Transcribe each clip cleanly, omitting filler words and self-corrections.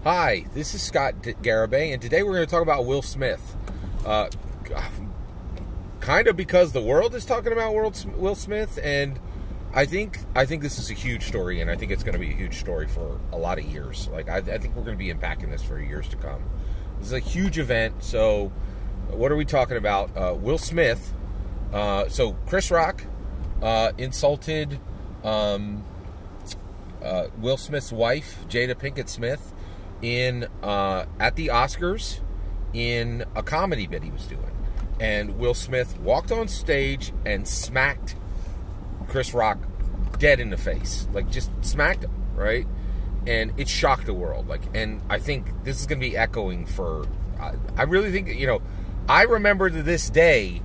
Hi, this is Scott Garibay, and today we're going to talk about Will Smith. Kind of because the world is talking about Will Smith, and I think this is a huge story, and I think it's going to be a huge story for a lot of years. Like I think we're going to be impacting this for years to come. This is a huge event. So, what are we talking about? Will Smith. So Chris Rock insulted Will Smith's wife, Jada Pinkett Smith, at the Oscars in a comedy bit he was doing. And Will Smith walked on stage and smacked Chris Rock dead in the face. Like, just smacked him, right? And it shocked the world. And I think this is going to be echoing for... I really think, I remember to this day,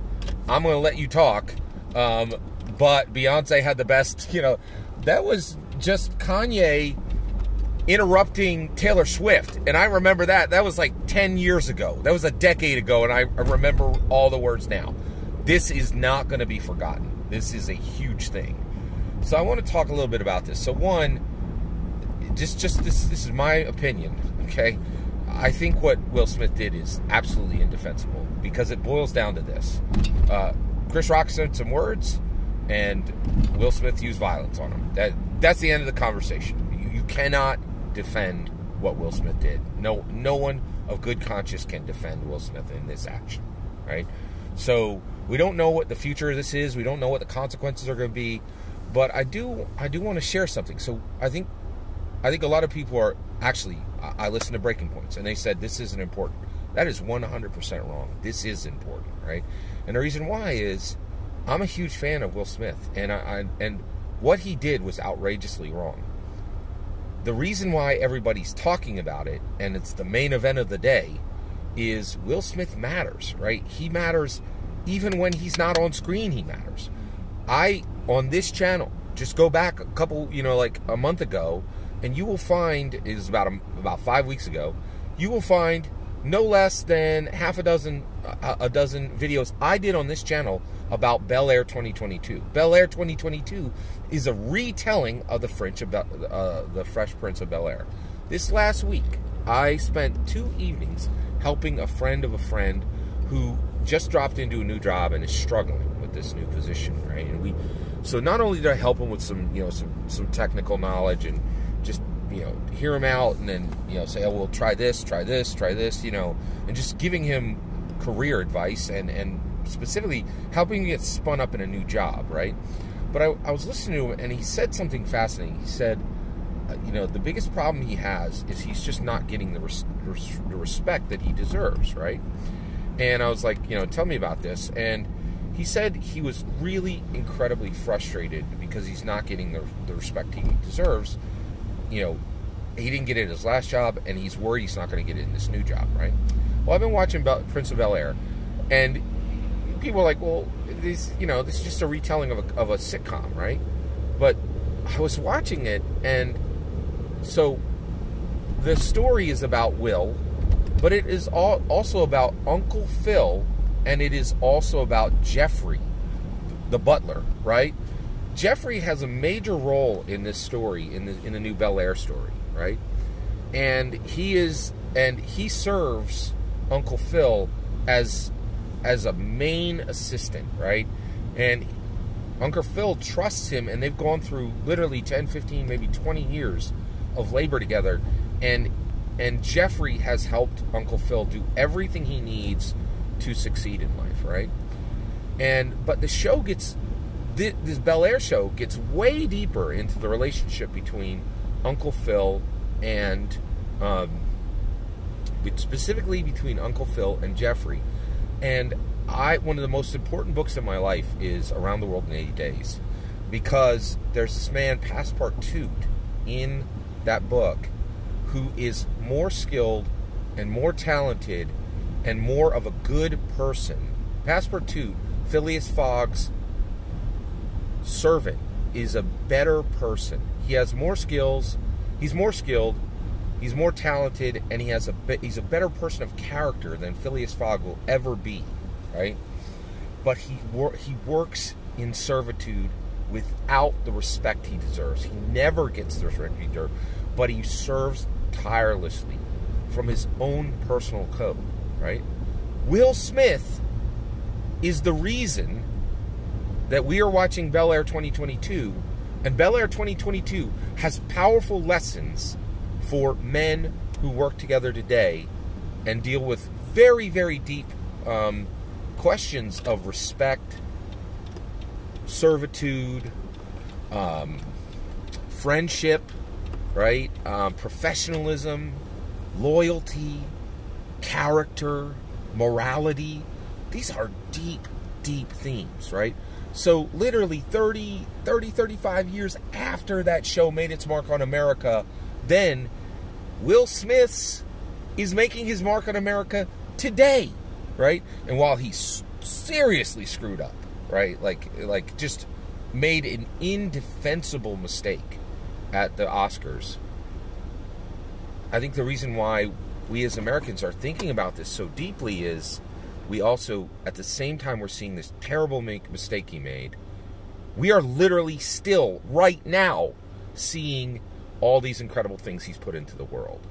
I'm going to let you talk, but Beyonce had the best, that was just Kanye interrupting Taylor Swift. And I remember that. That was like 10 years ago. That was a decade ago, and I remember all the words now. This is not going to be forgotten. This is a huge thing. So I want to talk a little bit about this. So one, just this is my opinion, okay? I think what Will Smith did is absolutely indefensible because it boils down to this. Chris Rock said some words, and Will Smith used violence on him. That's the end of the conversation. You cannot defend what Will Smith did. No one of good conscience can defend Will Smith in this action, right? So we don't know what the future of this is. We don't know what the consequences are going to be, but I do want to share something. So I think a lot of people are actually. I listened to Breaking Points, and they said this isn't important. That is 100% wrong. This is important, right? And the reason why is I'm a huge fan of Will Smith, and what he did was outrageously wrong. The reason why everybody's talking about it, and it's the main event of the day, is Will Smith matters, right? He matters even when he's not on screen, he matters. On this channel, just go back a couple, like a month ago, and you will find, it was about 5 weeks ago, you will find no less than a dozen videos I did on this channel about Bel Air 2022. Bel Air 2022 is a retelling of the Fresh Prince of Bel Air. This last week, I spent 2 evenings helping a friend of a friend who just dropped into a new job and is struggling with this new position, right? And so not only did I help him with some technical knowledge and just hear him out, and then say, oh, well, try this, and just giving him career advice and specifically helping him get spun up in a new job, right? But I was listening to him, and he said something fascinating. He said, the biggest problem he has is he's just not getting the respect that he deserves, right? And I was like, tell me about this. And he said he was really incredibly frustrated because he's not getting the respect he deserves. He didn't get it in his last job, and he's worried he's not going to get it in this new job, right? Well, I've been watching Prince of Bel Air, and people are like, well, this is just a retelling of a sitcom, right? But I was watching it, and so the story is about Will, but it is also about Uncle Phil, and it is also about Jeffrey, the butler, right? Jeffrey has a major role in this story, in the new Bel Air story, right? And he serves Uncle Phil as a main assistant, right? And Uncle Phil trusts him, and they've gone through literally 10, 15, maybe 20 years of labor together, and Jeffrey has helped Uncle Phil do everything he needs to succeed in life, right? But the show this Bel Air show gets way deeper into the relationship between Uncle Phil and, specifically between Uncle Phil and Jeffrey. And one of the most important books in my life is Around the World in 80 Days, because there's this man, Passepartout, in that book who is more skilled and more talented and more of a good person. Passepartout, Phileas Fogg's servant, is a better person. He has more skills, he's more skilled, he's more talented, and he's a better person of character than Phileas Fogg will ever be, right? But he works in servitude without the respect he deserves. He never gets the respect he deserves, but he serves tirelessly from his own personal code, right? Will Smith is the reason that we are watching Bel Air 2022, and Bel Air 2022 has powerful lessons for men who work together today and deal with very, very deep questions of respect, servitude, friendship, right? Professionalism, loyalty, character, morality. These are deep, deep themes, right? So literally 35 years after that show made its mark on America, then Will Smith is making his mark on America today, right? And while he seriously screwed up, right? Like just made an indefensible mistake at the Oscars, I think the reason why we as Americans are thinking about this so deeply is we also, at the same time we're seeing this terrible mistake he made, we are literally still, right now, seeing all these incredible things he's put into the world.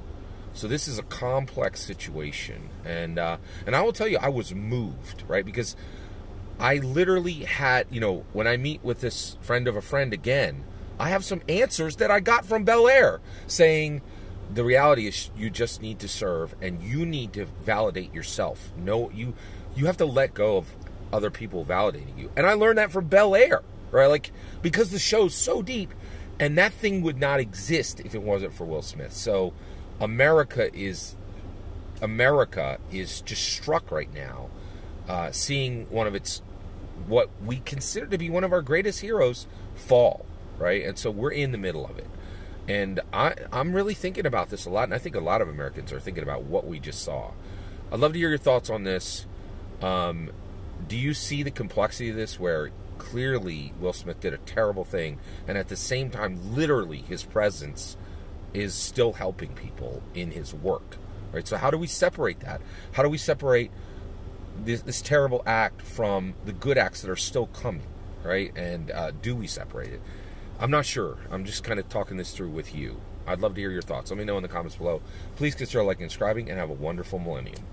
So this is a complex situation. And I will tell you, I was moved, right? Because I literally had, you know, when I meet with this friend of a friend again, I have some answers that I got from Bel Air saying, the reality is you just need to serve and you need to validate yourself. No, you have to let go of other people validating you. And I learned that from Bel Air, right? Like, because the show's so deep and that thing would not exist if it wasn't for Will Smith. So America is just struck right now, seeing one of its, what we consider to be one of our greatest heroes fall, right? And so we're in the middle of it. And I'm really thinking about this a lot, and I think a lot of Americans are thinking about what we just saw. I'd love to hear your thoughts on this. Do you see the complexity of this, where clearly Will Smith did a terrible thing, and at the same time, literally, his presence is still helping people in his work, right? So how do we separate that? How do we separate this terrible act from the good acts that are still coming, right? And do we separate it? I'm not sure. I'm just kind of talking this through with you. I'd love to hear your thoughts. Let me know in the comments below. Please consider liking and subscribing, and have a wonderful millennium.